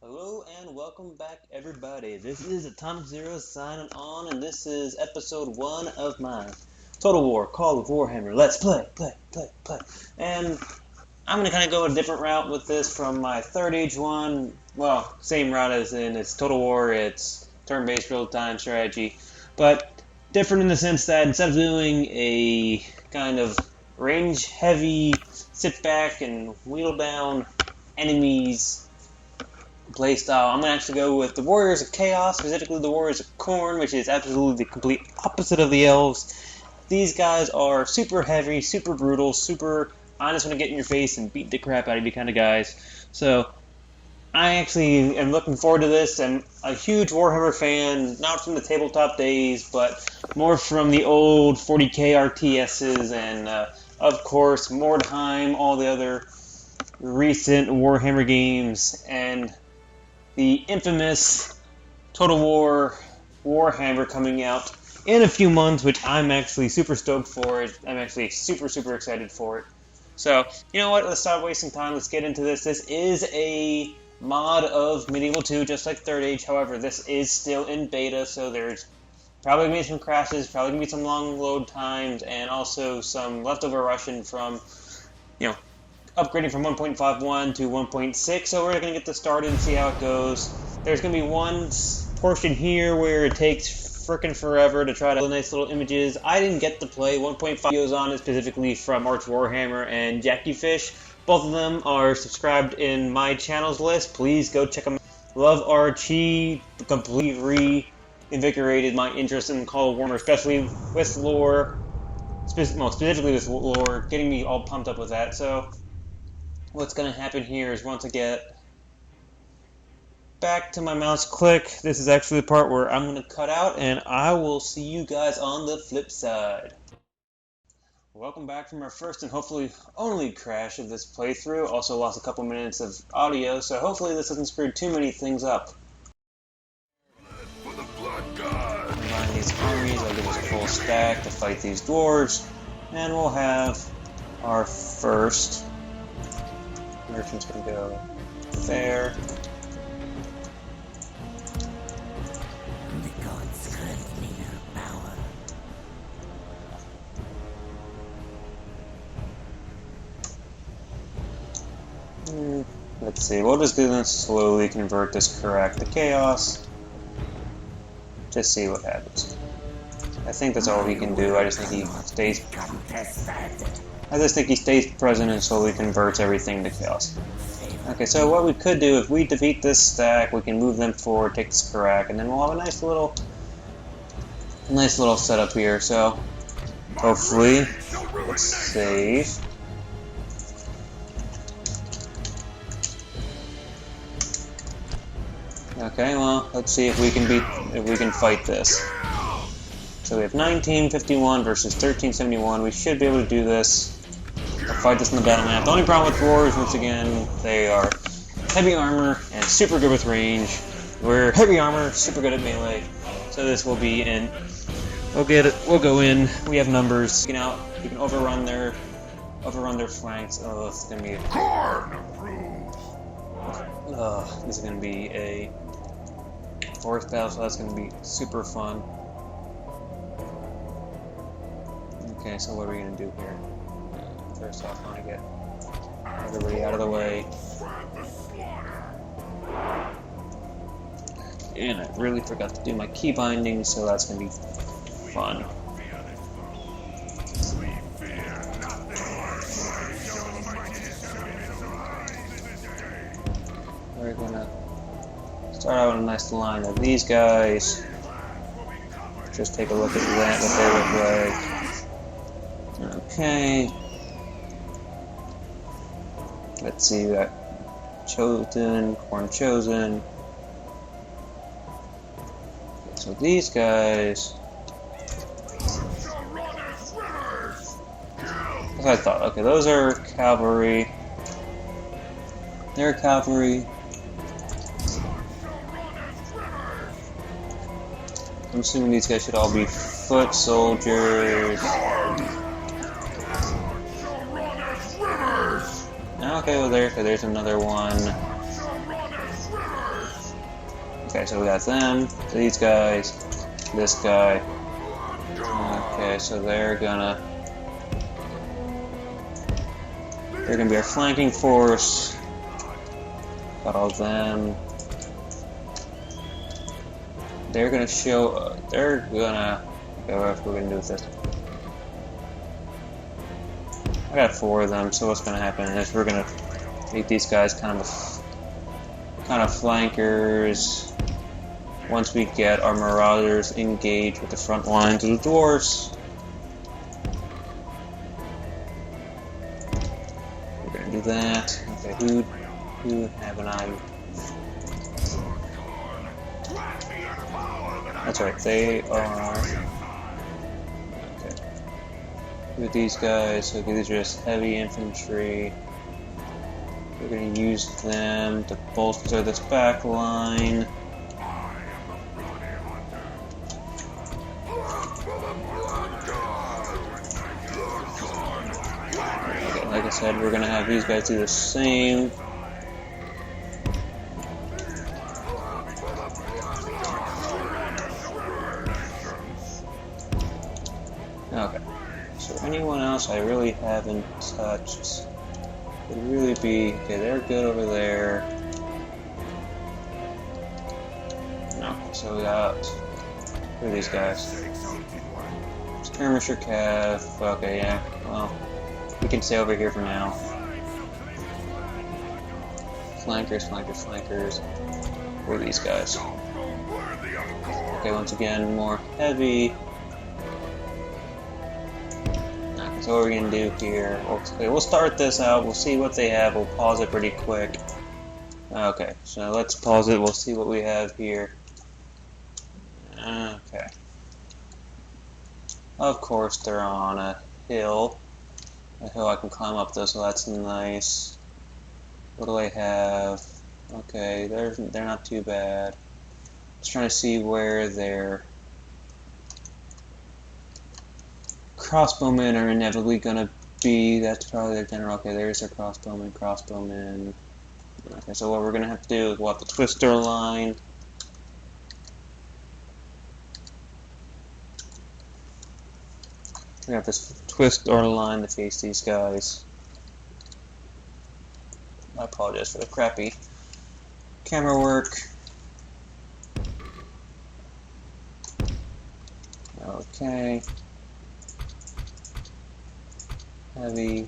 Hello and welcome back, everybody. This is Atomic Zero signing on, and this is episode 1 of my Total War Call of Warhammer Let's Play. And I'm going to kind of go a different route with this from my Third Age one. Well, same route as in it's Total War, it's turn-based real-time strategy, but different in the sense that instead of doing a kind of range-heavy, sit-back and wheel-down enemies playstyle, I'm going to actually go with the Warriors of Chaos, specifically the Warriors of Khorne, which is absolutely the complete opposite of the Elves. These guys are super heavy, super brutal, super I just want to get in your face and beat the crap out of you kind of guys. So I actually am looking forward to this. I'm a huge Warhammer fan, not from the tabletop days, but more from the old 40k RTSs and, of course, Mordheim, all the other recent Warhammer games, and the infamous Total War Warhammer coming out in a few months, which I'm actually super stoked for it. I'm actually super excited for it. So, you know what, let's stop wasting time, let's get into this. This is a mod of Medieval 2, just like Third Age, however, this is still in beta, so there's probably going to be some crashes, probably going to be some long load times, and also some leftover Russian from, upgrading from 1.51 to 1.6, so we're going to get this started and see how it goes. There's going to be one portion here where it takes frickin' forever to try to nice little images. I didn't get to play 1.5 videos on it, specifically from Arch Warhammer and Jackie Fish. Both of them are subscribed in my channel's list. Please go check them out. Love Arch. He completely reinvigorated my interest in Call of Warhammer, especially with lore. Specifically with lore, getting me all pumped up with that. So what's going to happen here is once I get back to my mouse click, this is actually the part where I'm going to cut out, and I will see you guys on the flip side. Welcome back from our first and hopefully only crash of this playthrough. Also lost a couple minutes of audio, so hopefully this doesn't screw too many things up. Combine these armies, I'll give us a full stack to fight these dwarves, and we'll have our first merchant's going to go there. Let's see, we'll just do this slowly, convert this correct to chaos. Just see what happens. I think that's all he can do. I just think he stays present and slowly converts everything to chaos. Okay, so what we could do, if we defeat this stack, we can move them forward, take this correct, and then we'll have a nice little setup here. So hopefully, let's save. Okay, well, let's see if we can fight this. So we have 1951 versus 1371. We should be able to do this. We'll fight this in the battle map. The only problem with dwarves, once again, they are heavy armor and super good with range. We're heavy armor, super good at melee. So this will be in. We'll get it. We'll go in. We have numbers. You can overrun their flanks. Oh, it's gonna be. This is gonna be a forest battle, so that's gonna be super fun. Okay, so what are we gonna do here? First off, I want to get everybody out of the way. And I really forgot to do my key binding, so that's gonna be fun. We're gonna start out with a nice line of these guys. Just take a look at that, what they look like. Okay. Let's see, we got Chosen, Khorne Chosen. Okay, so these guys. That's what I thought. Okay, those are cavalry. They're cavalry. I'm assuming these guys should all be foot soldiers. Okay, well there's another one. Okay, so we got them, these guys, this guy. Okay, so they're gonna be our flanking force. Got all them. They're gonna show. They're gonna. Okay, what are we gonna do with this? I got 4 of them. So what's gonna happen is we're gonna make these guys kind of flankers. Once we get our marauders engaged with the front lines of the dwarves, we're gonna do that. Okay, who haven't I? That's right, they are. Okay. With these guys, okay, these are just heavy infantry. We're going to use them to bolster this back line. Okay, like I said, we're going to have these guys do the same. Okay, so anyone else I really haven't touched would really be, okay, they're good over there. No, so we got, who are these guys? Skirmisher Cav, okay, yeah, well, we can stay over here for now. Flankers, flankers, flankers, who are these guys? Okay, once again, more heavy. So what we're going to do here, okay, we'll start this out, we'll see what they have, we'll pause it pretty quick. Okay, so let's pause it, we'll see what we have here. Okay. Of course they're on a hill I can climb up though, so that's nice. What do I have? Okay, they're not too bad. Just trying to see where they're... Crossbowmen are inevitably gonna be, that's probably their general. Okay, there's their crossbowmen. Okay, so what we're gonna have to do is we'll have to twist our line. We have to twist our line to face these guys. I apologize for the crappy camera work. Okay. Heavy.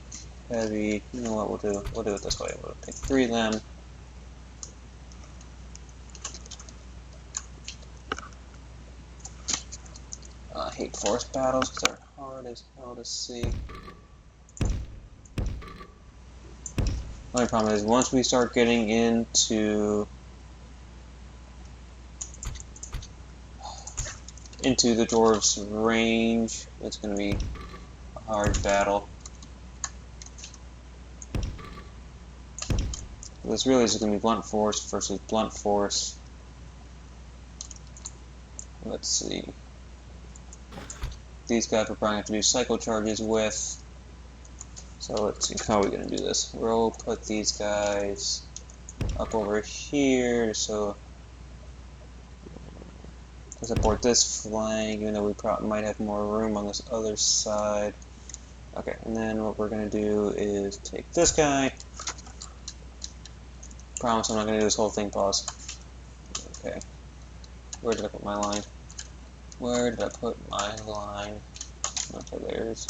You know what we'll do? We'll do it this way. We'll take 3 of them. I hate forest battles because they're hard as hell to see. The only problem is once we start getting into the dwarves' range, it's going to be a hard battle. This really is going to be blunt force versus blunt force. Let's see. These guys we're probably going to have to do cycle charges with. So let's see, how are we going to do this? We'll put these guys up over here, so to support this flank, even though we probably might have more room on this other side. Okay, and then what we're going to do is take this guy. Promise I'm not going to do this whole thing, pause. Okay. Where did I put my line? Where did I put my line? Okay, there's...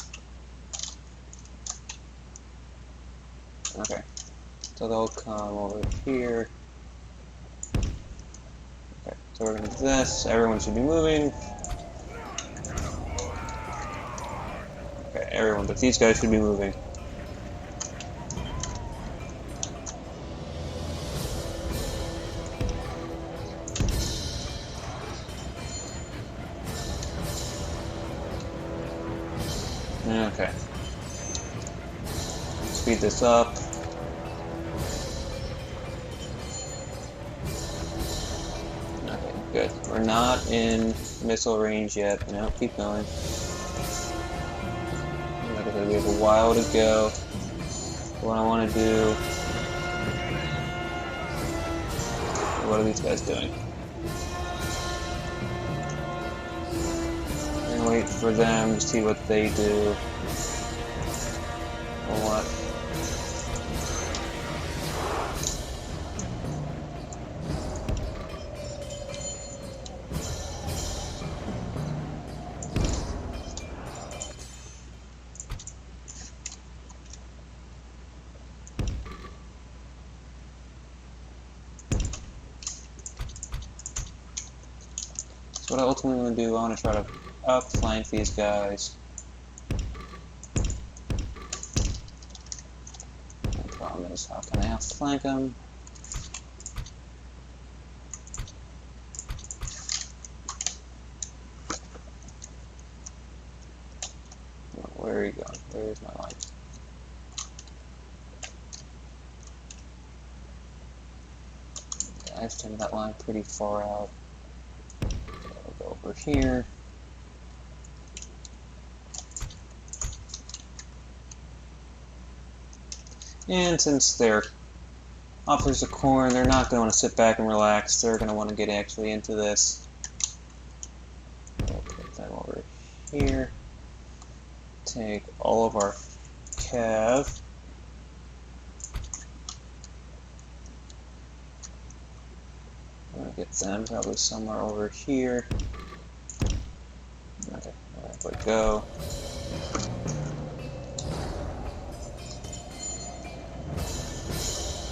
Okay. So they'll come over here. Okay, so we're going to do this. Everyone should be moving. Okay, everyone, but these guys should be moving. Okay. Speed this up. Okay, good. We're not in missile range yet. No, keep going. Like I said, we have a while to go. What I want to do... What are these guys doing? And wait for them to see what they do. Or what? So what I ultimately want to do, I want to try to outflank these guys. The problem is, how can I outflank them? Where are you going? Where's my line? I've turned that line pretty far out. I'll go over here. And since they're officers of Khorne, they're not going to want to sit back and relax. They're going to want to get actually into this. We'll put them over here. Take all of our cav. I'm going to get them probably somewhere over here. Okay, there we go.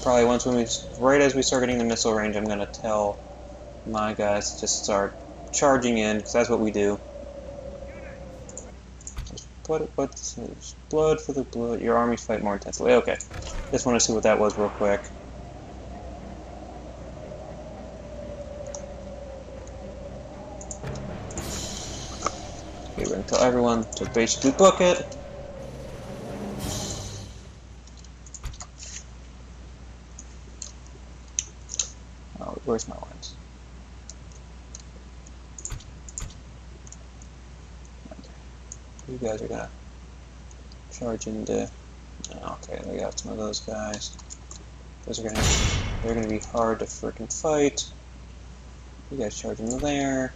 Probably once when right as we start getting the missile range, I'm going to tell my guys to just start charging in, because that's what we do. What's blood for the blood? Your armies fight more intensely. Okay, just want to see what that was real quick. Okay, we're going to tell everyone to basically book it. Oh, where's my lines? You guys are gonna charge into. Okay, we got some of those guys. They're gonna be hard to freaking fight. You guys charge into there.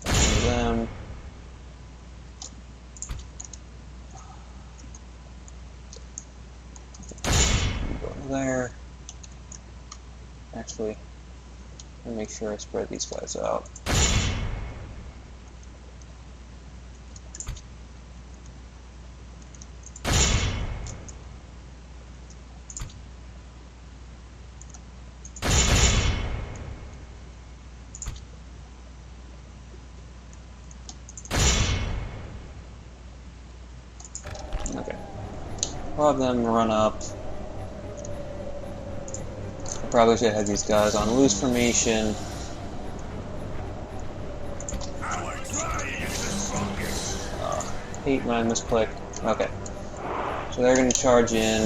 Into them. You go into there. Actually, let me make sure I spread these guys out. Okay. We'll have them run up. I probably should have these guys on loose formation. Hate when I misclick. Okay. So they're going to charge in.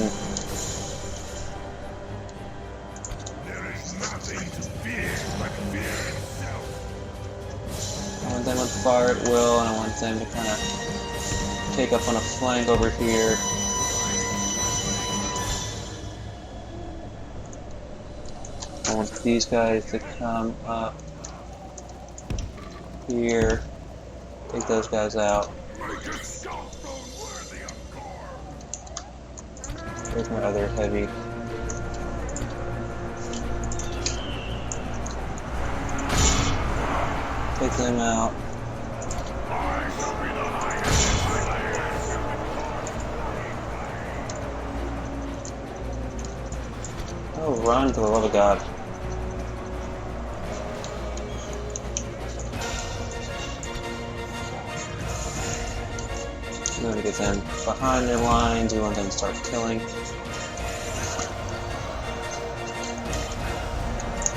I want them on fire at will, and I want them to kind of take up on a flank over here. I want these guys to come up here, take those guys out. There's my other heavy. Take them out. Oh, run for the love of God. We want to get them behind their lines. We want them to start killing.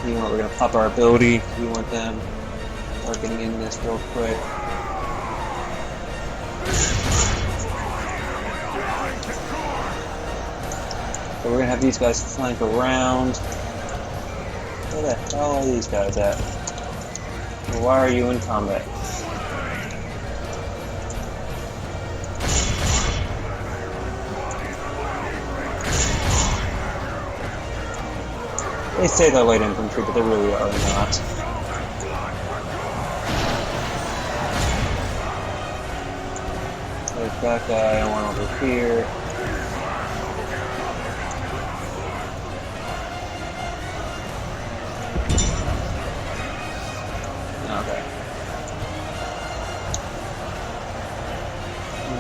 You know what? We're going to pop our ability. We want them to start getting in this real quick. So we're going to have these guys flank around. Where the hell are these guys at? Why are you in combat? They say they're light infantry, but they really are not. There's that guy, I want over here. Okay.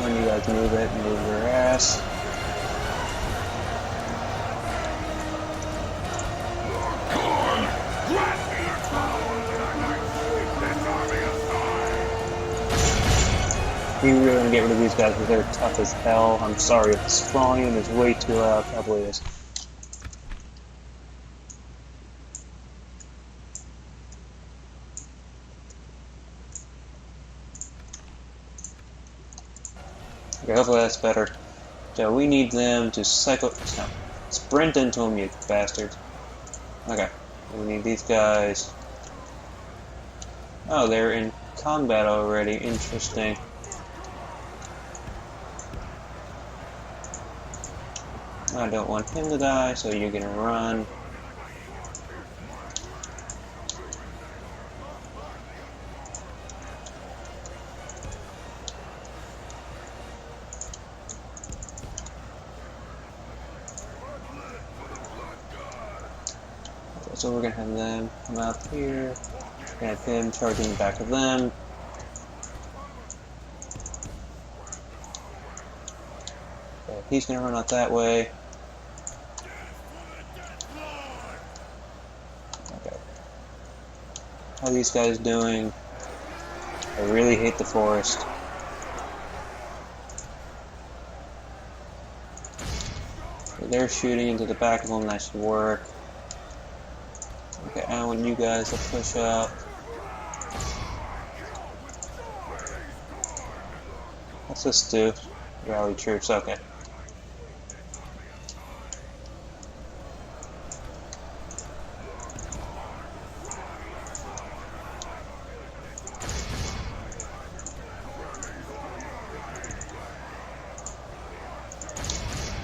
When you guys move it, move your ass. We really want to get rid of these guys because they're tough as hell. I'm sorry if this volume is way too loud. Probably is. Okay, hopefully that's better. So we need them to sprint into them, you bastards. Okay, we need these guys. Oh, they're in combat already. Interesting. I don't want him to die, so you're gonna run. Okay, so we're gonna have them come out here. We're gonna have him charging the back of them. Okay, he's gonna run out that way. How are these guys doing? I really hate the forest. So they're shooting into the back of them, that should work. Okay, I want you guys to push up. What's this do? Rally troops, okay.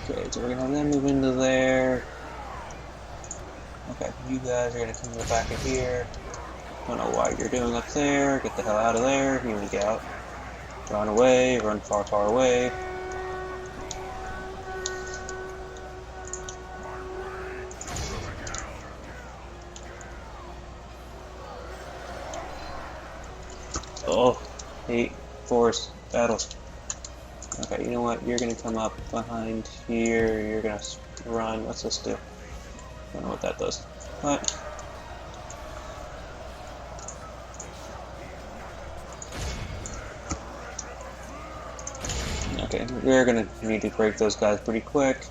Okay, so we're gonna have them move into there. Okay, you guys are gonna come to the back of here. Don't know why you're doing up there. Get the hell out of there. You wanna get out. Run away, run far, far away. Oh, hate forest battles. Okay, you know what? You're gonna come up behind here. You're gonna run. What's this do? I don't know what that does. But okay, we're gonna need to break those guys pretty quick.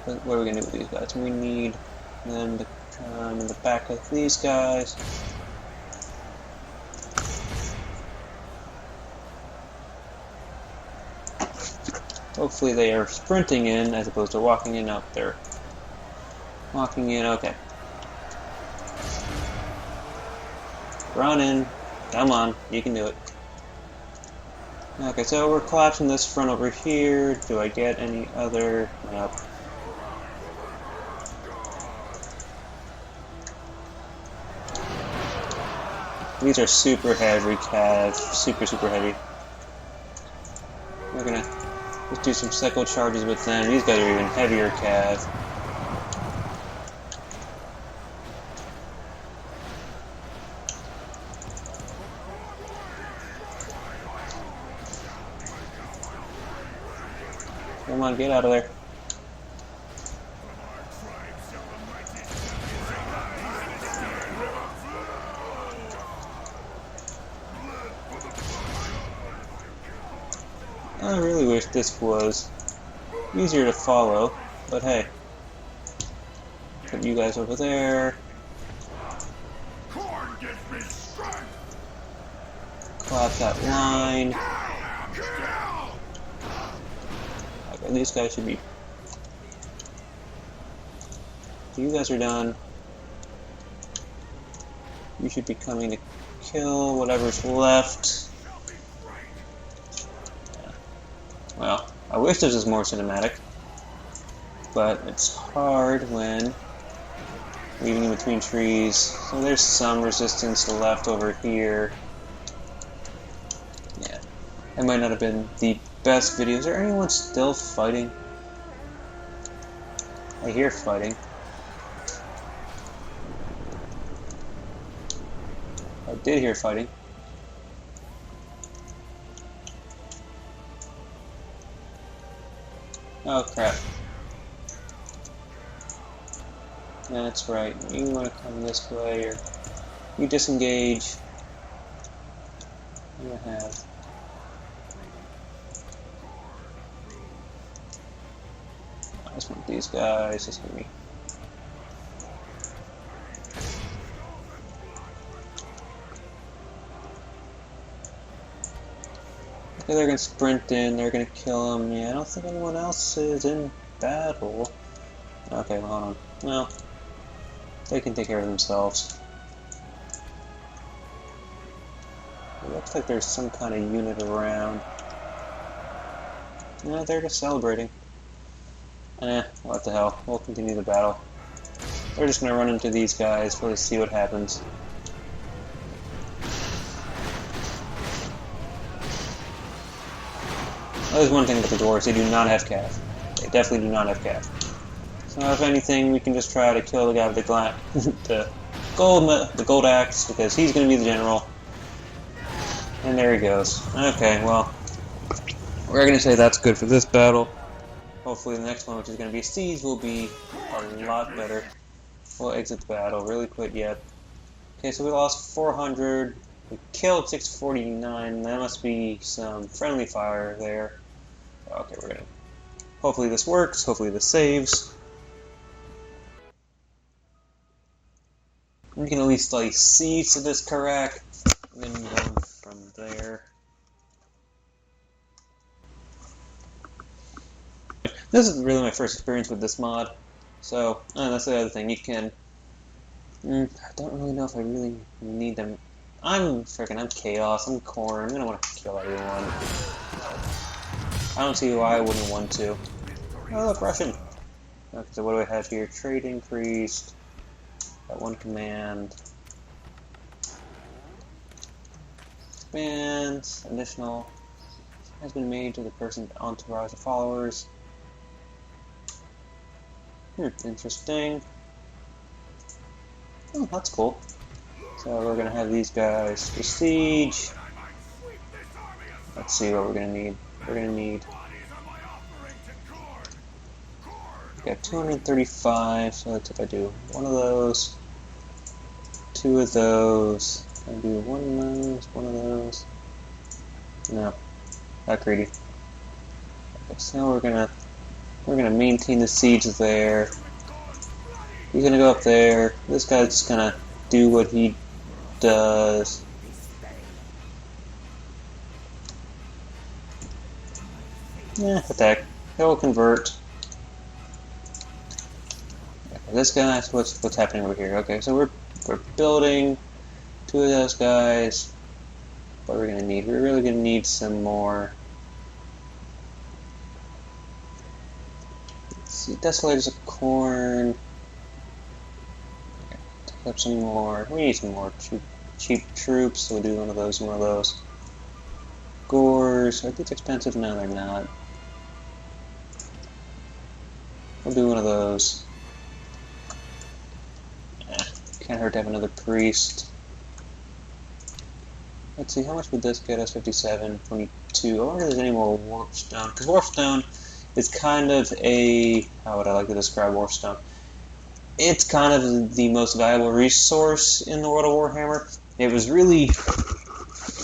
What are we gonna do with these guys? We need them to come in the back of these guys. Hopefully they are sprinting in as opposed to walking in. Up there. Walking in, okay. Run in. Come on, you can do it. Okay, so we're collapsing this front over here. Do I get any other? Nope. These are super heavy cav. Super heavy. We're gonna just do some cycle charges with them. These guys are even heavier cav. Come on, get out of there. I really wish this was easier to follow, but hey. Put you guys over there. Khorne gives me strength. Collapse that line. Okay, these guys should be... You guys are done. You should be coming to kill whatever's left. Well, I wish this was more cinematic. but it's hard when weaving in between trees. So there's some resistance left over here. Yeah, that might not have been the best video. Is there anyone still fighting? I hear fighting. I did hear fighting. Oh crap. That's right. You want to come this way, or you disengage. What do I have? I just want these guys. Just give me. Okay, they're gonna sprint in. They're gonna kill him. Yeah, I don't think anyone else is in battle. Okay, well, hold on. Well, they can take care of themselves. It looks like there's some kind of unit around. No, they're just celebrating. What the hell. We'll continue the battle. We're just gonna run into these guys. Let's see what happens. There's one thing about the dwarves. They do not have cav. They definitely do not have cav. So if anything, we can just try to kill the guy with the gold axe, because he's going to be the general. And there he goes. Okay, well, we're going to say that's good for this battle. Hopefully the next one, which is going to be a siege, will be a lot better. We'll exit the battle really quick yet. Okay, so we lost 400. We killed 649. That must be some friendly fire there. Okay, we're going to... Hopefully this works. Hopefully this saves. We can at least lay siege to this Karak, and then move on from there. This is really my first experience with this mod, so that's the other thing. You can. I don't really know if I really need them. I'm Chaos. I'm Khorne. I'm gonna want to kill everyone. I don't see why I wouldn't want to. Oh look, Russian. Okay, so what do I have here? Trade increased. Got one command. Expand. Additional has been made to the person's entourage of followers. Interesting. Oh, that's cool. So we're gonna have these guys besiege. Let's see what we're gonna need. We're gonna need. We got 235. So let's if I do one of those, two of those. I do one of those. No, not greedy. Okay, so we're gonna maintain the siege there. He's gonna go up there. This guy's just gonna do what he does. Attack. He'll convert. Okay, this guy. What's happening over here? Okay, so we're building two of those guys. What we're gonna need? We're really gonna need some more. Let's see. Desolators of Khorne. Take up some more. We need some more cheap troops. So we'll do one of those. One of those. Gores. Are these expensive? No, they're not. We'll do one of those. Can't hurt to have another priest. Let's see, how much would this get us? 57, 22. I wonder if there's any more Warpstone. Because Warpstone is kind of a... How would I like to describe Warpstone? It's kind of the most valuable resource in the world of Warhammer. It was really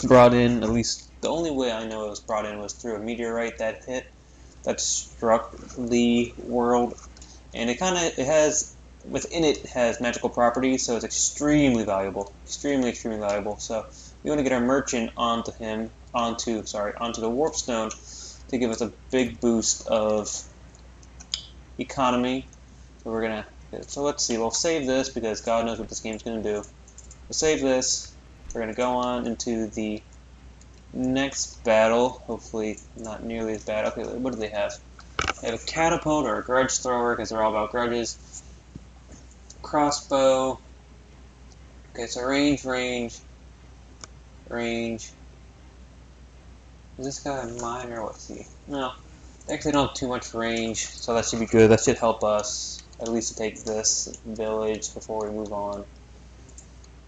brought in, at least the only way I know it was brought in was through a meteorite that struck the world. And it has... Within it has magical properties, so it's extremely valuable. Extremely valuable. So we want to get our merchant onto the Warpstone to give us a big boost of economy. So we're gonna. So let's see. We'll save this because God knows what this game's gonna do. We'll save this. We're gonna go on into the next battle. Hopefully not nearly as bad. Okay, what do they have? They have a catapult or a grudge thrower because they're all about grudges. Crossbow. Okay, so range. Is this guy a miner? What's he? No. They actually don't have too much range, so that should be good. That should help us at least to take this village before we move on.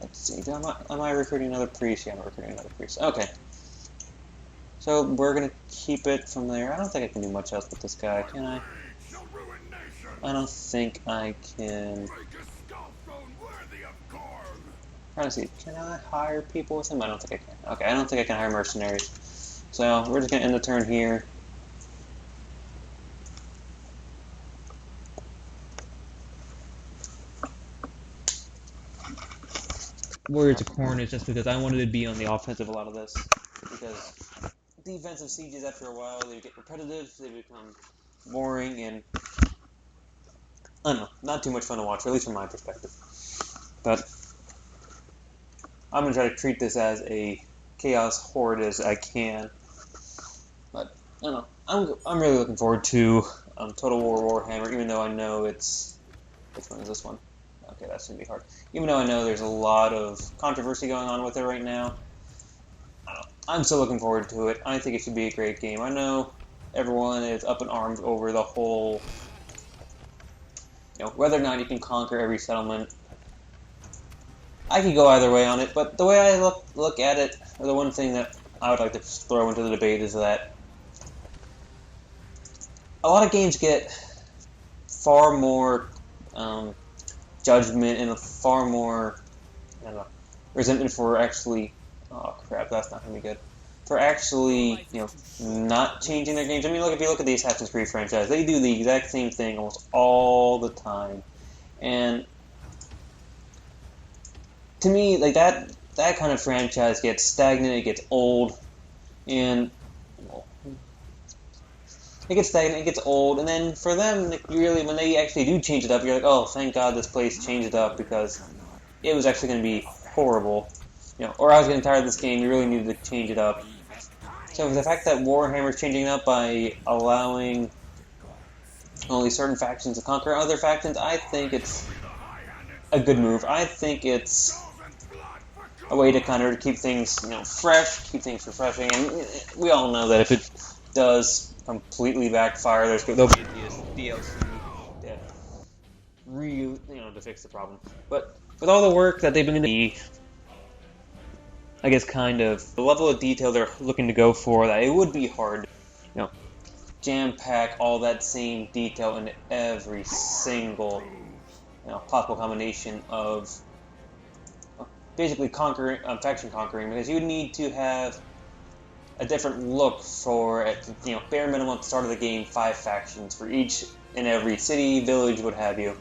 Let's see. Am I recruiting another priest? Yeah, I'm recruiting another priest. Okay. So we're going to keep it from there. I don't think I can do much else with this guy, can I? I don't think I can. Trying to see, can I hire people with him? I don't think I can. Okay, I don't think I can hire mercenaries. So we're just going to end the turn here. Warriors of Khorne is just because I wanted to be on the offensive a lot of this. Because defensive sieges, after a while, they get repetitive, they become boring, and I don't know, not too much fun to watch, or at least from my perspective. But I'm going to try to treat this as a chaos horde as I can. But I don't know, I'm really looking forward to Total War Warhammer, even though I know it's... Which one is this one? Okay, that's going to be hard. Even though I know there's a lot of controversy going on with it right now, I don't know, I'm still looking forward to it. I think it should be a great game. I know everyone is up in arms over the whole, whether or not you can conquer every settlement. I could go either way on it, but the way I look at it, or the one thing that I would like to throw into the debate is that a lot of games get far more judgment and a far more, I don't know, resentment for actually, oh crap, that's not going to be good, for actually, not changing their games. I mean, look, if you look at the Assassin's Creed franchise, they do the exact same thing almost all the time, and to me, like, that kind of franchise gets stagnant, it gets old, and it gets stagnant, it gets old, and then for them, really, when they actually do change it up, you're like, oh, thank God this place changed it up, because it was actually going to be horrible. Or I was getting tired of this game, you really needed to change it up. So the fact that Warhammer's changing it up by allowing only certain factions to conquer other factions, I think it's a good move. I think it's a way to kind of keep things, fresh, keep things refreshing, and we all know that if it does completely backfire, there'll be a DLC that to fix the problem. But with all the work that they've been doing, I guess kind of the level of detail they're looking to go for, that it would be hard to, jam-pack all that same detail into every single, possible combination of basically faction conquering, because you would need to have a different look for, at bare minimum at the start of the game, 5 factions for each and every city, village, what have you.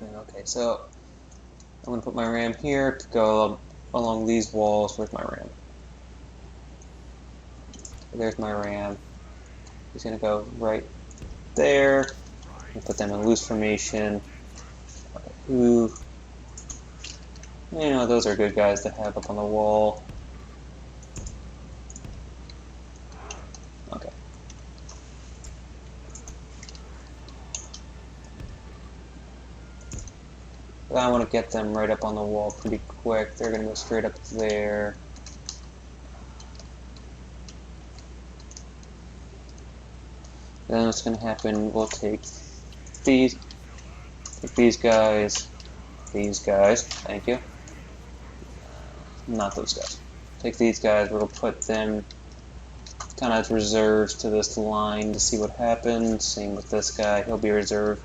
Okay, so I'm going to put my ram here to go along these walls. Where's my ram? There's my ram. He's going to go right there and put them in loose formation. Those are good guys to have up on the wall. Okay. But I want to get them right up on the wall pretty quick. They're going to go straight up there. Then what's going to happen, we'll take these guys, thank you. Not those guys. Take these guys, we'll put them kind of as reserves to this line to see what happens. Same with this guy, he'll be reserved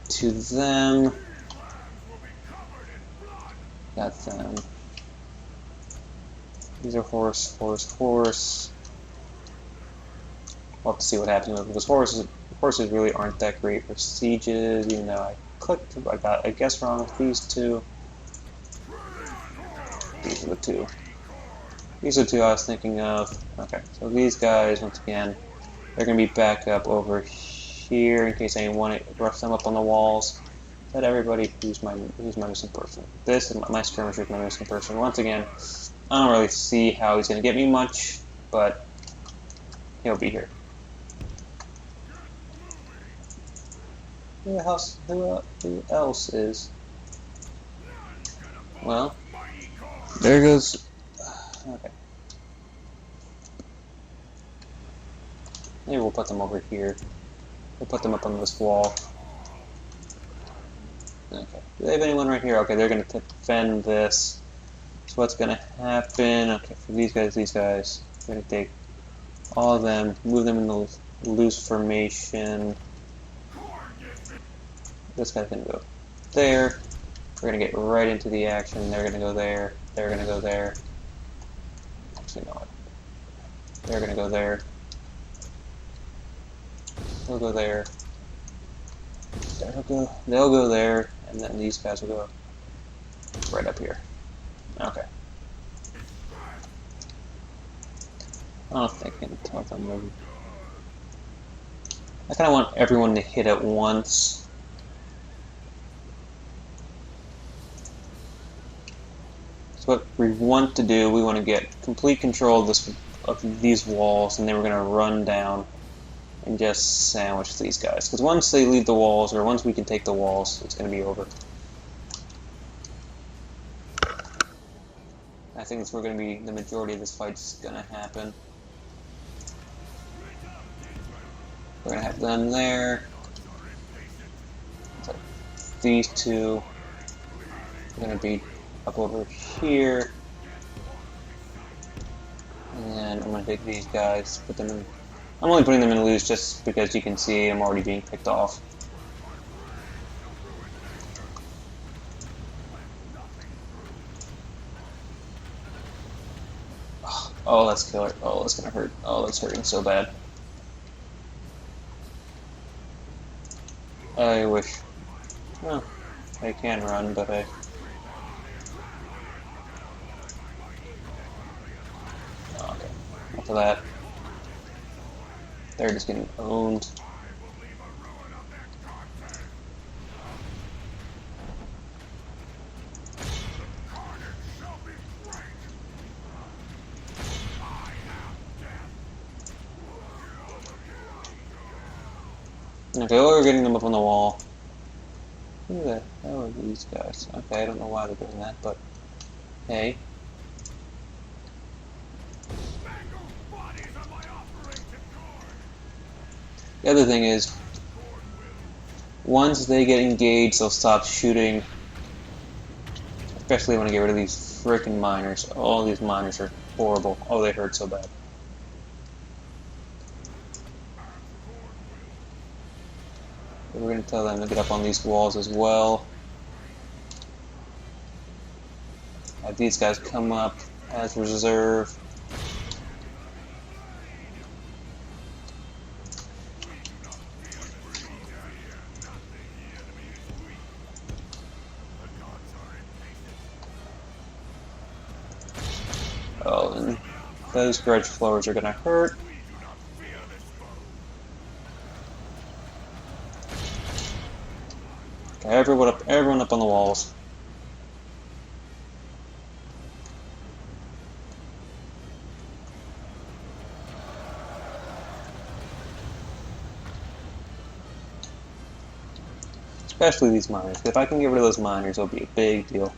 to them. Got them. These are horse. We'll have to see what happens with those horses. Horses really aren't that great for sieges, even though I got a guess wrong with these two. These are the two. These are two I was thinking of. Okay, so these guys, once again, they're going to be back up over here in case anyone want to rush them up on the walls. Let everybody, who's my missing person. This is my skirmisher, my missing person. Once again, I don't really see how he's going to get me much, but he'll be here. Who else is? Well, there goes. Okay. Maybe we'll put them over here. We'll put them up on this wall. Okay. Do they have anyone right here? Okay, they're going to defend this. So what's going to happen? Okay, for these guys, we're going to take all of them, move them in the loose formation. This guy's going to go there. We're going to get right into the action. They're going to go there. They're going to go there. Actually, no. They're going to go there. They'll go there. They'll go there. And then these guys will go right up here. Okay. I don't think I can tell them. I kind of want everyone to hit at once. So what we want to do, we want to get complete control of these walls, and then we're going to run down and just sandwich these guys. Because once they leave the walls, or once we can take the walls, it's going to be over. I think that's where going to be the majority of this fight's going to happen. We're going to have them there. So these two are going to be up over here. And then I'm going to take these guys, put them in. I'm only putting them in loose just because you can see I'm already being picked off. Oh, that's killer. Oh, that's gonna hurt. Oh, that's hurting so bad. I wish. Well, I can run, but I. Oh, okay. After that, they're just getting owned. Okay, well, we're getting them up on the wall. Who the hell are these guys? Okay, I don't know why they're doing that, but hey. The other thing is, once they get engaged, they'll stop shooting. Especially when I get rid of these freaking miners. All these miners are horrible. Oh, they hurt so bad. We're going to tell them to get up on these walls as well. Have these guys come up as reserve. Oh, and those grudge flowers are going to hurt. Okay, everyone up on the walls. Especially these miners. If I can get rid of those miners, it'll be a big deal.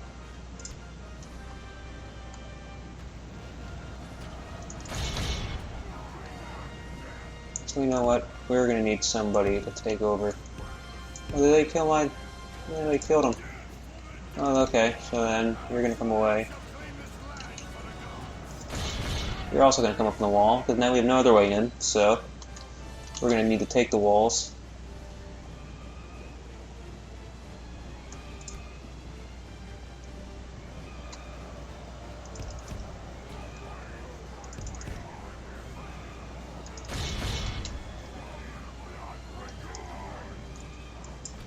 So you know what? We're gonna need somebody to take over. Oh, did they kill my... Yeah, they killed him. Oh, okay. So then, you're gonna come away. You're also gonna come up on the wall, because now we have no other way in, so... We're gonna need to take the walls.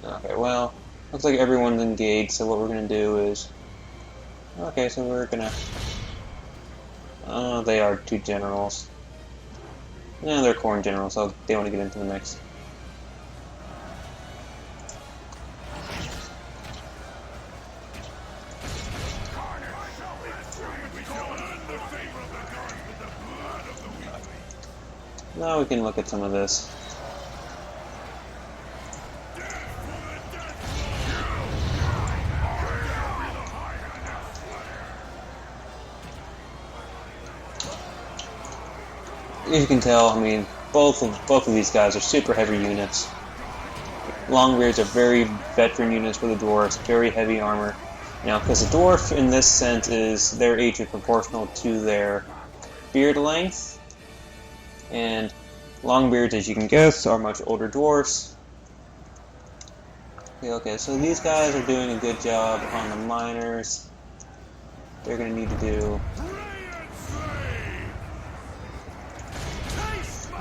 Okay, well, looks like everyone's engaged, so what we're gonna do is... Okay, so we're gonna... Oh, they are two generals. Yeah, they're Khorne generals, so they want to get into the mix. Now we can look at some of this. as you can tell, I mean, both of these guys are super heavy units. Longbeards are very veteran units for the dwarves, very heavy armor. Now, because the dwarf in this sense is their age is proportional to their beard length, and longbeards, as you can guess, are much older dwarfs. Okay, so these guys are doing a good job on the miners. They're going to need to do...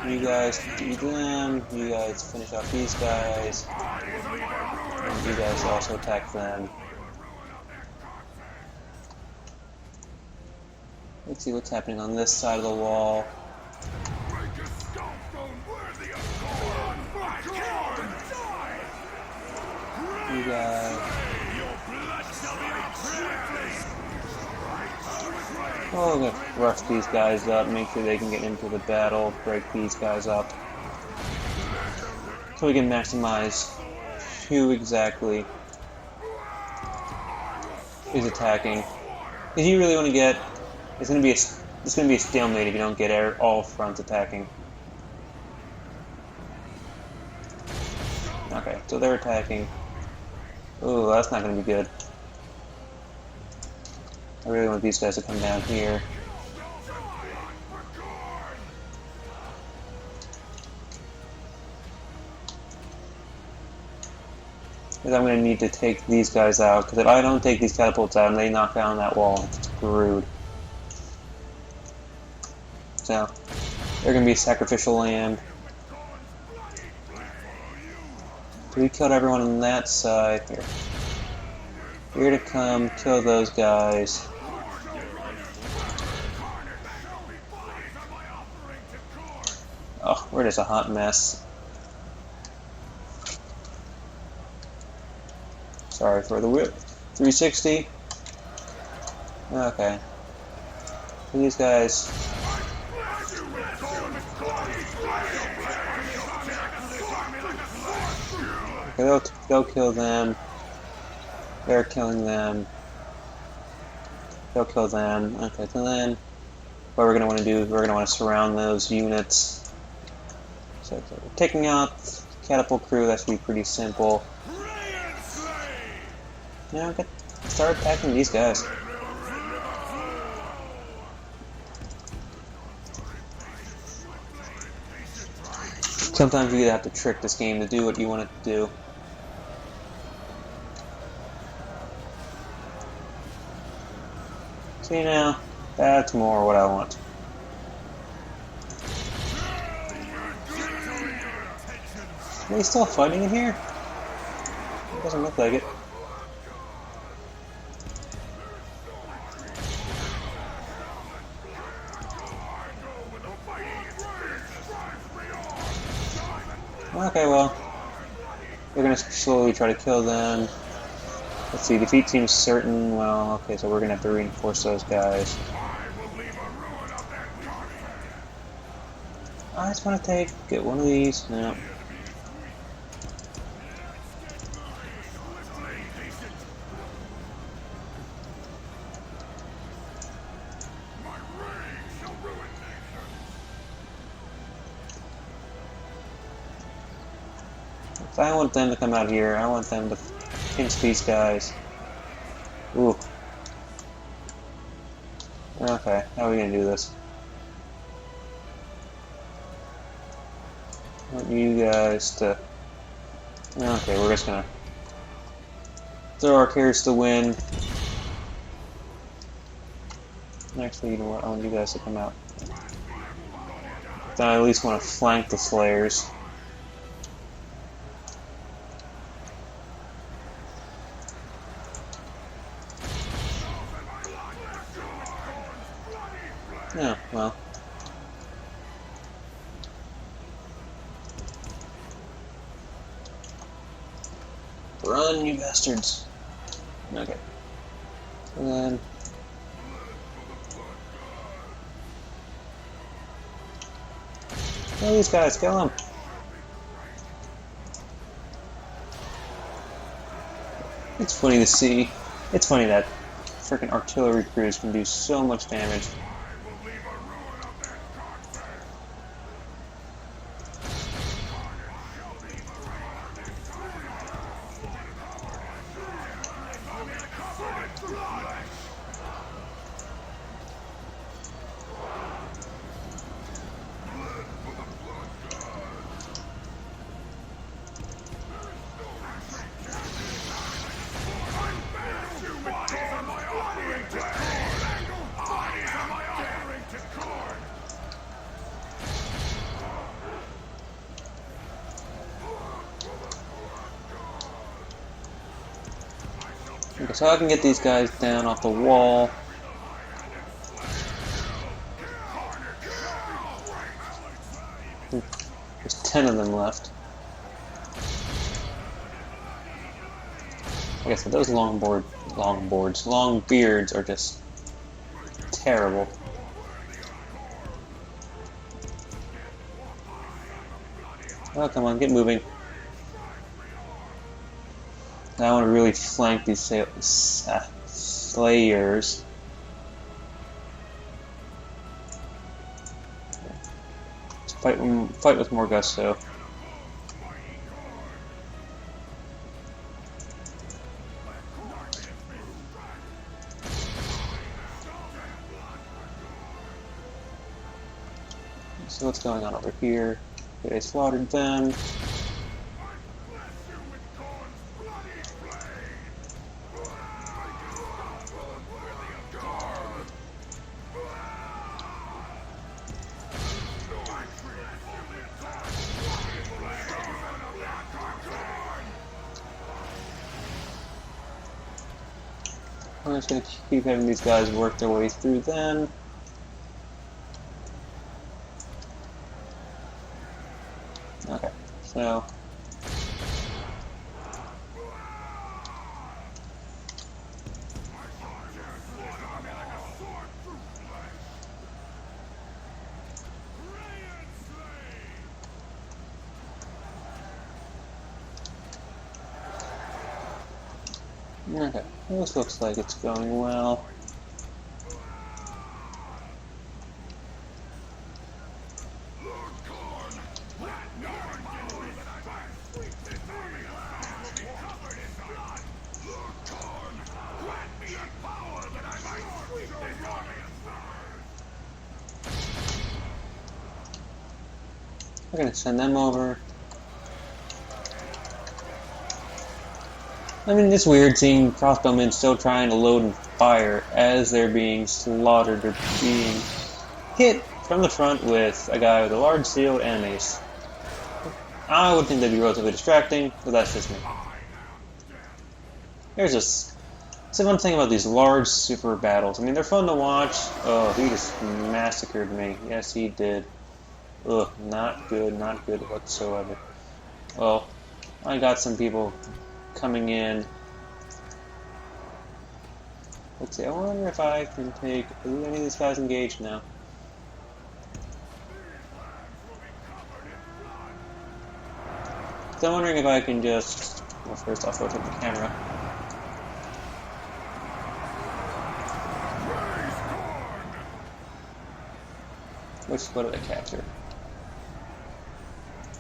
You guys do them, you guys finish off these guys, and you guys also attack them. Let's see what's happening on this side of the wall. You guys... Oh, we're gonna rush these guys up, make sure they can get into the battle, break these guys up. So we can maximize who exactly is attacking. Because you really want to get... It's gonna be a stalemate if you don't get all fronts attacking. Okay, so they're attacking. Ooh, that's not gonna be good. I really want these guys to come down here. Because I'm going to need to take these guys out, because if I don't take these catapults out and they knock down that wall, it's screwed. So, they're going to be a sacrificial lamb. So we killed everyone on that side. Here. Here to come, kill those guys. Oh, we're just a hot mess. Sorry for the whip. 360. Okay. These guys. Okay, they'll kill them. They're killing them. They'll kill them. Okay, so then what we're going to want to do is we're going to want to surround those units. So taking out catapult crew, that should be pretty simple. Now start attacking these guys. Sometimes you have to trick this game to do what you want it to do. See now, that's more what I want. Are they still fighting in here? It doesn't look like it. Okay, well, we're gonna slowly try to kill them. Let's see, defeat seems certain. Well, okay, so we're gonna have to reinforce those guys. I just want to get one of these. No. So I want them to come out here. I want them to pinch these guys. Ooh. Okay, how are we gonna do this? I want you guys to... Okay, we're just gonna throw our carrots to win. Actually, you know what? I want you guys to come out. Then I at least want to flank the Slayers. Yeah, well. Run, you bastards. Okay. And then... kill these guys, kill them. It's funny to see. It's funny that freaking artillery crews can do so much damage. Okay, so I can get these guys down off the wall. There's 10 of them left. Like I said, those long beards are just terrible. Oh, come on, get moving. Now I want to really flank these slayers. Let's fight with more gusto. So what's going on over here? They slaughtered them. I'm just going to keep having these guys work their way through them. Okay, so... Okay, this looks like it's going well. We're going to send them over. I mean, it's weird seeing crossbowmen still trying to load and fire as they're being slaughtered or being hit from the front with a guy with a large shield and a mace. I would think that'd be relatively distracting, but that's just me. There's just one thing about these large super battles. I mean, they're fun to watch. Oh, he just massacred me. Yes, he did. Ugh, not good whatsoever. Well, I got some people coming in. Let's see, I wonder if I can take... Are any of these guys engaged now? So I'm wondering if I can just... Well, first off, rotate the camera. What did I capture?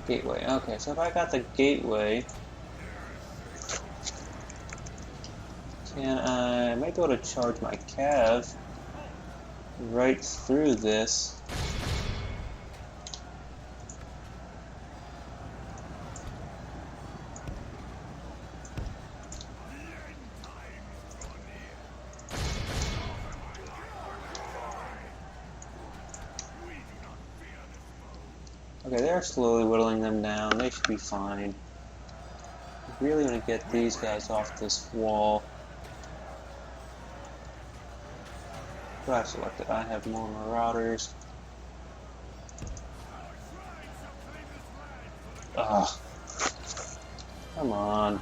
Gateway. Okay, so if I got the gateway... I might be able to charge my cav right through this. Okay, they're slowly whittling them down. They should be fine. I really want to get these guys off this wall. I selected. I have more marauders. Ugh. Come on.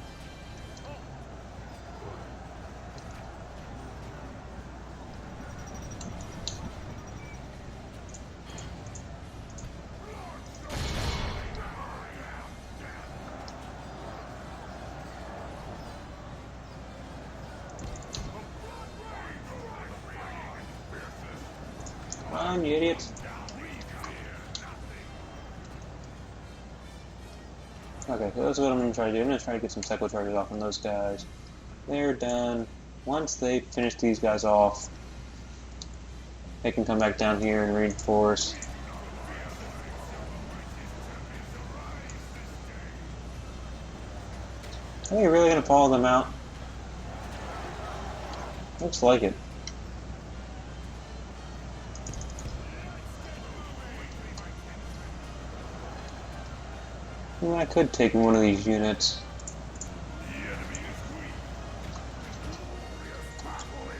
Come on, you idiots. Okay, so that's what I'm going to try to do. I'm going to try to get some cycle charges off on those guys. They're done. Once they finish these guys off, they can come back down here and reinforce. Are you really going to follow them out? Looks like it. Well, I could take one of these units.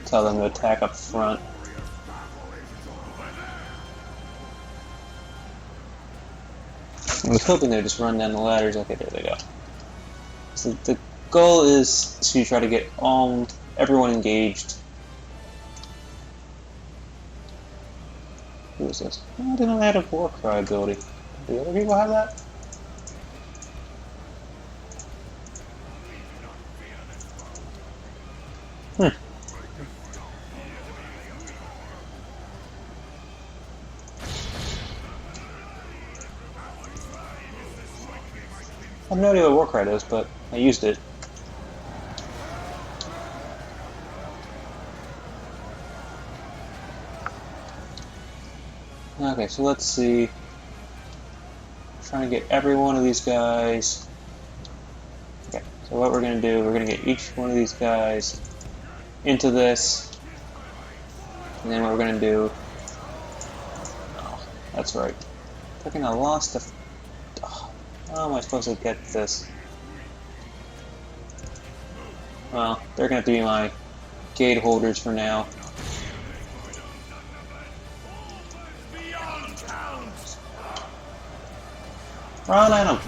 tell them to attack up front. I was hoping they'd just run down the ladders. Okay, there they go. So the goal is to try to get everyone engaged. Who is this? Oh, I didn't know they had a war cry ability. Do other people have that? I have no idea what Warcry is, but I used it. Okay, so let's see. Trying to get every one of these guys. Okay, so what we're going to do, we're going to get each one of these guys into this. And then what we're going to do... Oh, that's right. Freaking I lost the... How am I supposed to get this? Well, they're going to have to be my gate holders for now. Run at them!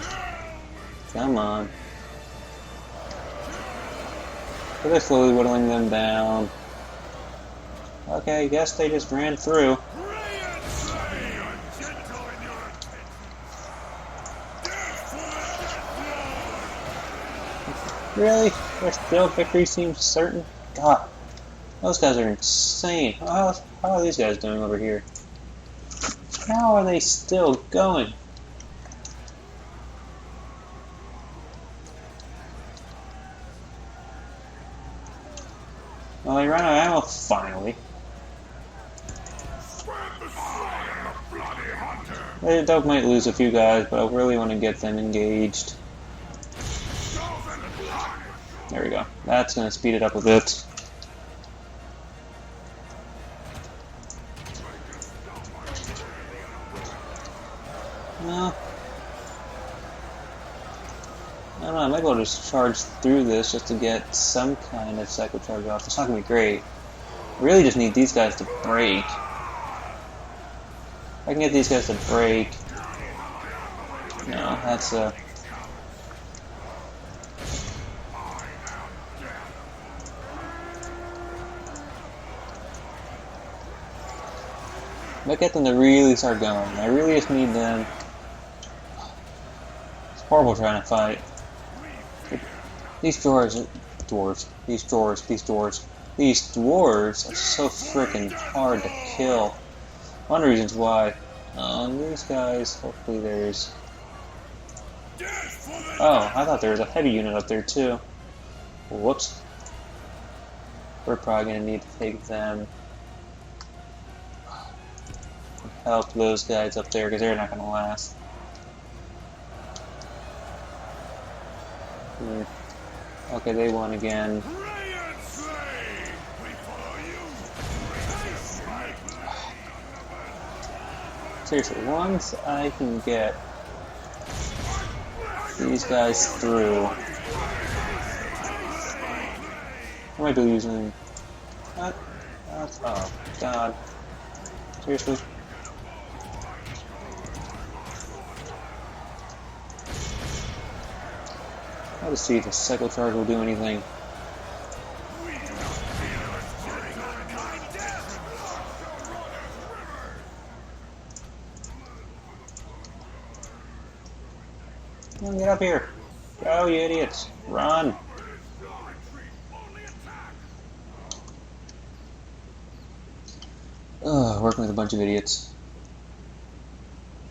Come on. So they're slowly whittling them down. Okay, I guess they just ran through. Really? Their still victory seems certain? God, those guys are insane. How are these guys doing over here? How are they still going? Well, they ran out of ammo finally. They might lose a few guys, but I really want to get them engaged. There we go. That's going to speed it up a bit. No. I don't know, I might be able to just charge through this just to get some kind of cycle charge off. It's not going to be great. I really just need these guys to break. If I can get these guys to break... No, that's a... But get them to really start going. I really just need them. It's horrible trying to fight. These dwarves are so freaking hard to kill. One of the reasons why. These guys, hopefully there's... Oh, I thought there was a heavy unit up there too. Whoops. We're probably going to need to take them. Help those guys up there because they're not going to last. Okay, they won again. Seriously, once I can get these guys through, I might be using... What? Oh, God. Seriously? I'll just see if a cycle charge will do anything. Come on, get up here. Go, you idiots. Run. Ugh, working with a bunch of idiots.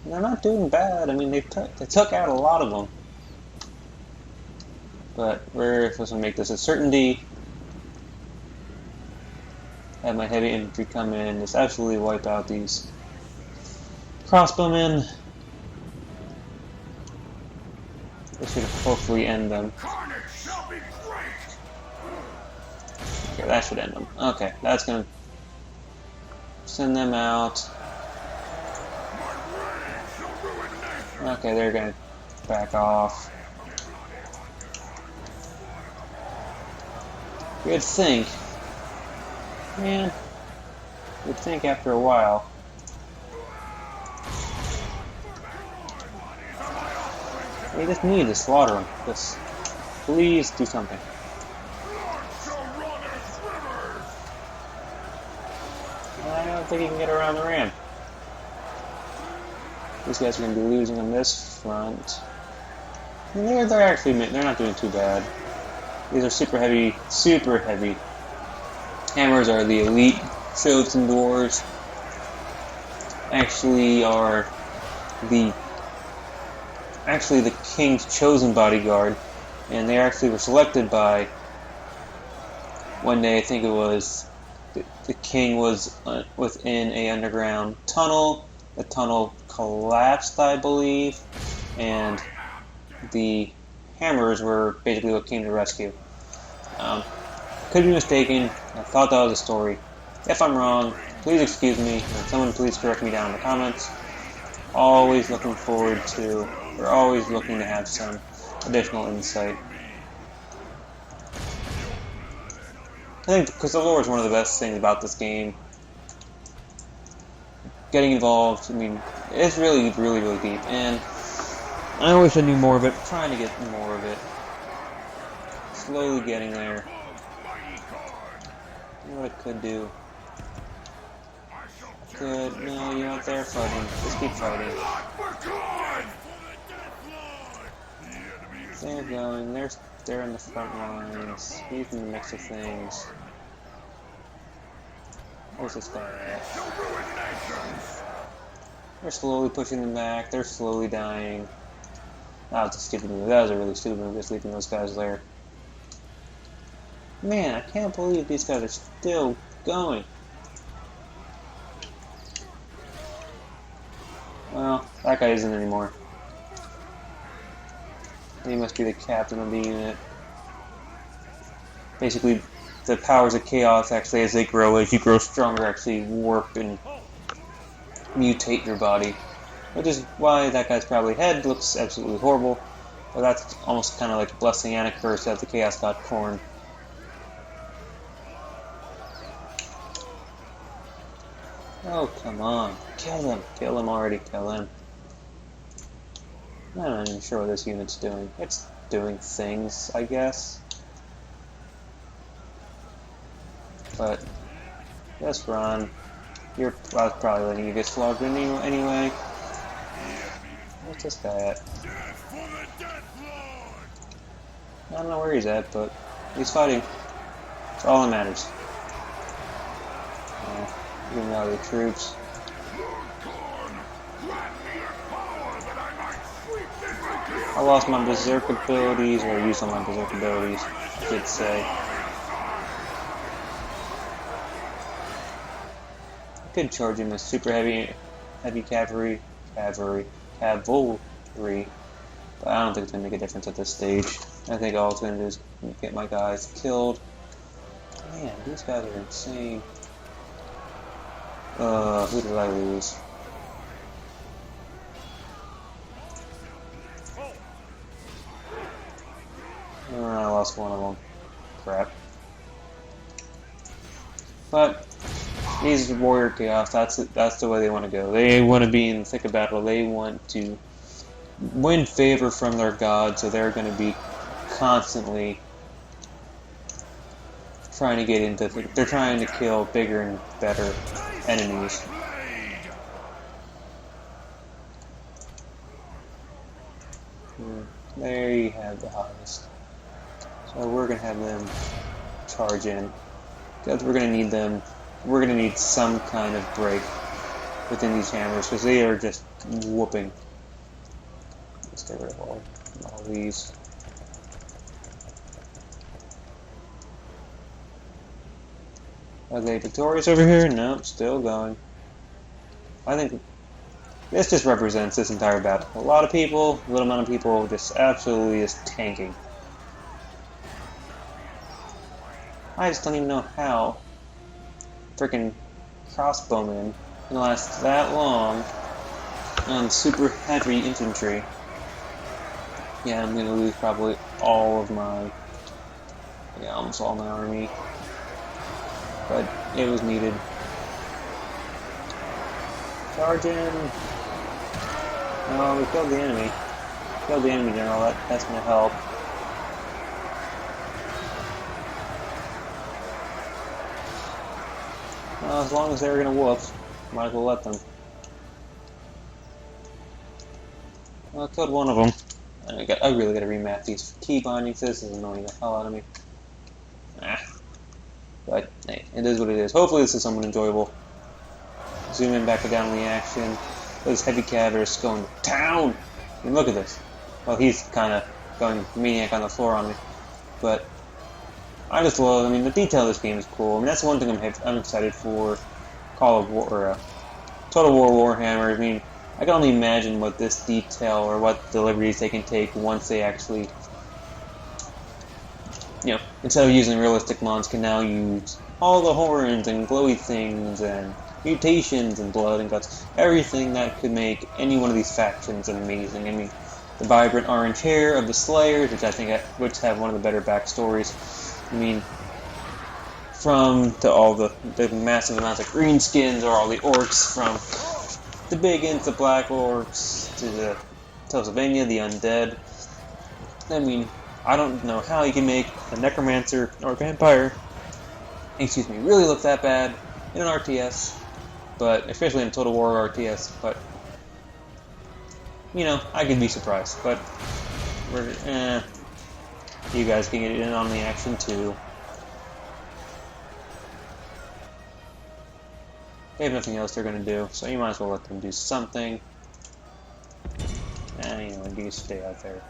And they're not doing bad. I mean, they took out a lot of them. But we're supposed to make this a certainty. Have my heavy infantry come in and just absolutely wipe out these crossbowmen. This should hopefully end them. Okay, that should end them. Okay, that's gonna send them out. Okay, they're gonna back off. You'd think Man, you'd think after a while. We just need to slaughter him. Just please do something. I don't think he can get around the ram. These guys are going to be losing on this front. I mean, they're not doing too bad. These are super heavy. Hammers are the elite chosen dwarves. Actually the king's chosen bodyguard, and they actually were selected by one day. I think it was the king was within a underground tunnel. The tunnel collapsed, I believe, and the hammers were basically what came to rescue. Could be mistaken. I thought that was a story. If I'm wrong, please excuse me, and someone please correct me down in the comments. We're always looking to have some additional insight. I think because the lore is one of the best things about this game. Getting involved, I mean, it's really, really, really deep, and I wish I knew more of it. Trying to get more of it. Slowly getting there. You know what I could do? No, you're not there fighting. Just keep fighting. They're going. They're in the front lines. He's in the mix of things. Where's this guy at? They're slowly pushing them back. They're slowly dying. That was a stupid move. That was a really stupid move, just leaving those guys there. Man, I can't believe these guys are still going. Well, that guy isn't anymore. He must be the captain of the unit. Basically, the powers of chaos, actually, as you grow stronger, actually warp and mutate your body. Which is why that guy's probably head looks absolutely horrible. But that's almost kind of like a blessing and a curse that the Chaos God Khorne. Oh, come on. Kill him. Kill him already. Kill him. I'm not even sure what this unit's doing. It's doing things, I guess. But, just run. I was probably letting you get slaughtered anyway. Where's this guy at? I don't know where he's at, but he's fighting. That's all that matters. Getting out of the troops. I lost my berserk abilities, or used all my berserk abilities, I should say. I could charge him with super heavy cavalry, but I don't think it's going to make a difference at this stage. I think all it's going to do is get my guys killed. Man, these guys are insane. Who did I lose? I lost one of them. Crap. But these warrior chaos, that's the way they want to go. They want to be in the thick of battle. They want to win favor from their god, so they're going to be constantly trying to get into. They're trying to kill bigger and better enemies. There you have the highest. So we're going to have them charge in. Because we're going to need them. We're going to need some kind of break within these hammers, because they are just whooping. Let's get rid of all these. Are they victorious over here? No, still going. I think this just represents this entire battle. A lot of people, a little amount of people, just absolutely is tanking. I just don't even know how freaking crossbowmen can last that long on super heavy infantry. Yeah, I'm gonna lose probably all of my, almost all my army. but it was needed. Charge in! Oh, we killed the enemy. Killed the enemy general, that's gonna help. Well, as long as they were gonna whoop, might as well let them. Well, I killed one of them. I really gotta remap these key bindings. This is annoying the hell out of me. But hey, it is what it is. Hopefully this is somewhat enjoyable. Zoom in back down on the action. Those heavy cavalry going to town! I mean, look at this. Well, he's kind of going maniac on the floor on me. But I just love, I mean, the detail of this game is cool. I mean, that's one thing I'm excited for. Call of War, or Total War Warhammer. I mean, I can only imagine what this detail, or what the liberties they can take once they actually, you know, instead of using realistic mons, can now use all the horns and glowy things and mutations and blood and guts. Everything that could make any one of these factions amazing. I mean, the vibrant orange hair of the Slayers, which I think have one of the better backstories. I mean, to all the massive amounts of greenskins, or all the orcs, from the Biggins, the Black Orcs, to the Pennsylvania, the Undead. I mean, I don't know how you can make a Necromancer or Vampire, really look that bad in an RTS, but especially in Total War RTS. But you know, I could be surprised. But you guys can get in on the action too. They have nothing else they're going to do, so you might as well let them do something. And, you know, you stay out there.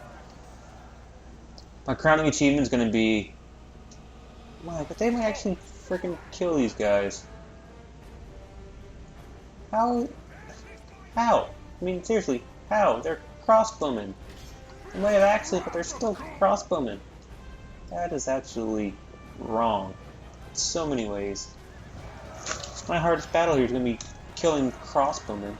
My crowning achievement is going to be... Wow, but they might actually freaking kill these guys. How? How? I mean, seriously, how? They're crossbowmen. They might have axes, but they're still crossbowmen. That is actually wrong. In so many ways. My hardest battle here is going to be killing crossbowmen.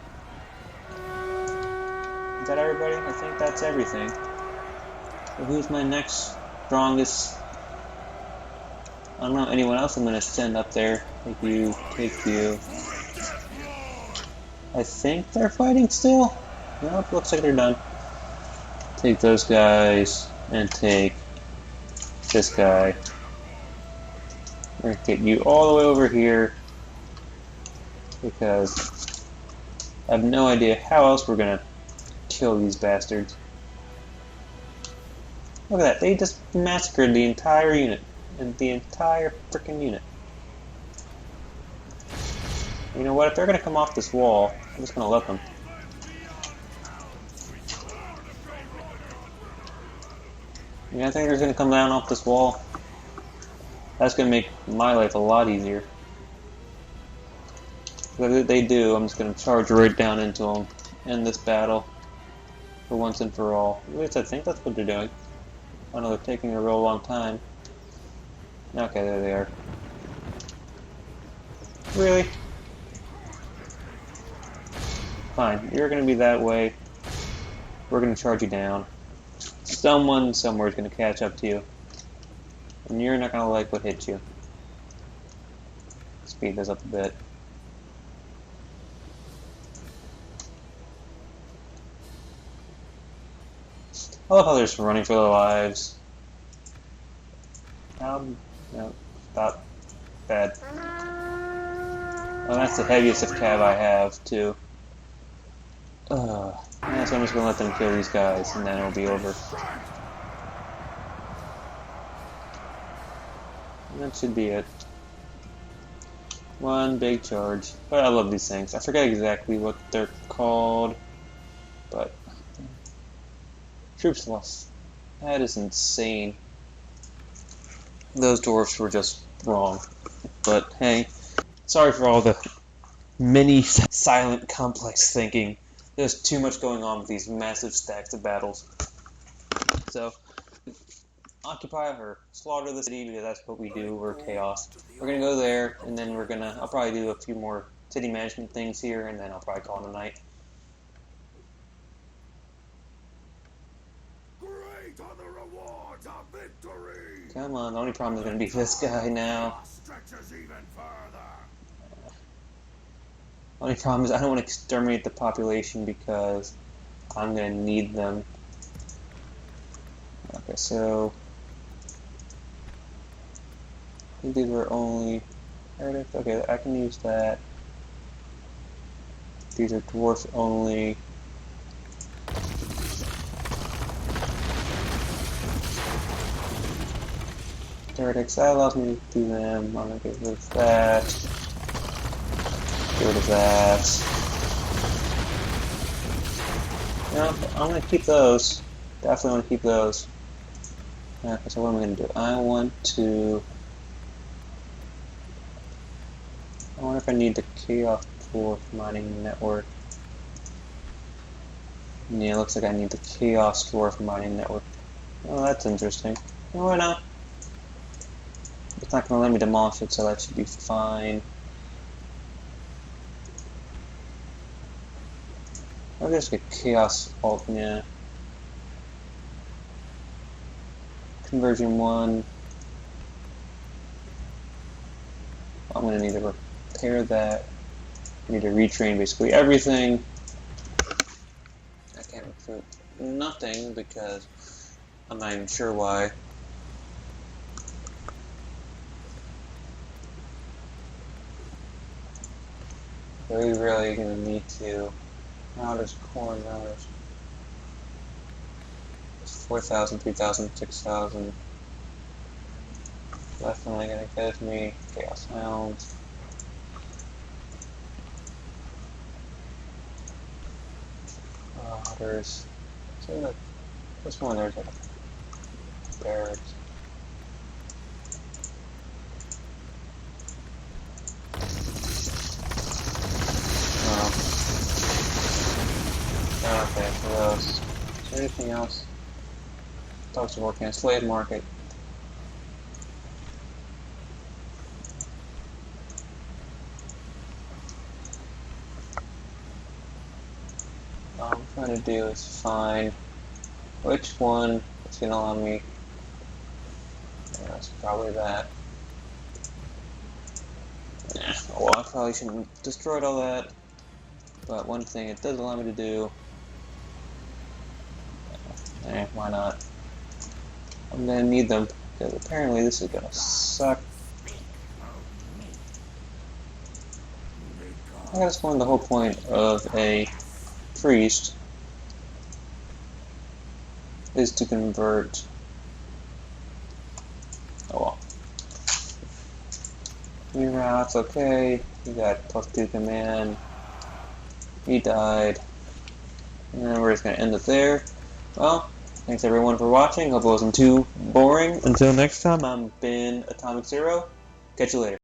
Is that everybody? I think that's everything. So who's my next strongest? I don't know, anyone else I'm going to send up there. Take you, take you. I think they're fighting still? Nope, looks like they're done. Take those guys, and take this guy. We're going to get you all the way over here, because I have no idea how else we're gonna kill these bastards. Look at that, they just massacred the entire unit. The entire frickin' unit. You know what, if they're gonna come off this wall, I'm just gonna let them. You know, I think they're gonna come down off this wall. That's gonna make my life a lot easier. If they do, I'm just going to charge right down into them, end this battle for once and for all. At least I think that's what they're doing. I know they're taking a real long time. Okay, there they are. Really? Fine, you're going to be that way. We're going to charge you down. Someone somewhere is going to catch up to you. And you're not going to like what hits you. Speed this up a bit. I love how they're just running for their lives. No, stop. Bad. Oh, that's the heaviest of cav I have, too. Yeah, so I'm just gonna let them kill these guys, and then it'll be over. And that should be it. One big charge. But I love these things. I forget exactly what they're called, but... Troops lost. That is insane. Those dwarfs were just wrong. But hey, sorry for all the many silent, complex thinking. There's too much going on with these massive stacks of battles. So, occupy or slaughter the city, because that's what we do. We're chaos. We're gonna go there, and then I'll probably do a few more city management things here, and then I'll probably call it a night. come on. The only problem is going to be this guy now. Only problem is I don't want to exterminate the population because I'm going to need them. Okay, so I think these were only heretics. Okay, I can use that. These are dwarfs only. Heretics, that allows me to do them. I'm gonna get rid of that. Get rid of that. No, I'm gonna keep those. Definitely want to keep those. Okay, so what am I gonna do? I wonder if I need the chaos dwarf mining network. Yeah, it looks like I need the chaos dwarf mining network. Oh, that's interesting. Oh, why not? It's not going to let me demolish it, so that should be fine. I'll just get chaos alt, yeah. Conversion 1. I'm going to need to repair that. I need to retrain basically everything. I can't recruit nothing because I'm not even sure why. Are we really going to need to? Now there's Khorne, now there's 4,000, 3,000, 6,000. Definitely going to give me Chaos Hounds. There's this one, there's a barracks. Okay, for those. Is there anything else? Dogs are working at slave market. All I'm trying to do is find which one is going to allow me. Yeah, that's probably that. Yeah, well, I probably shouldn't have destroyed all that. But one thing it does allow me to do. Why not? I'm gonna need them because apparently this is gonna suck. I gotta explain the whole point of a priest is to convert. Oh well. Reroutes, okay. You got +2 command. He died. And we're just gonna end it there. Well, thanks everyone for watching. Hope it wasn't too boring. Until next time, I'm Ben Atomic Zero. Catch you later.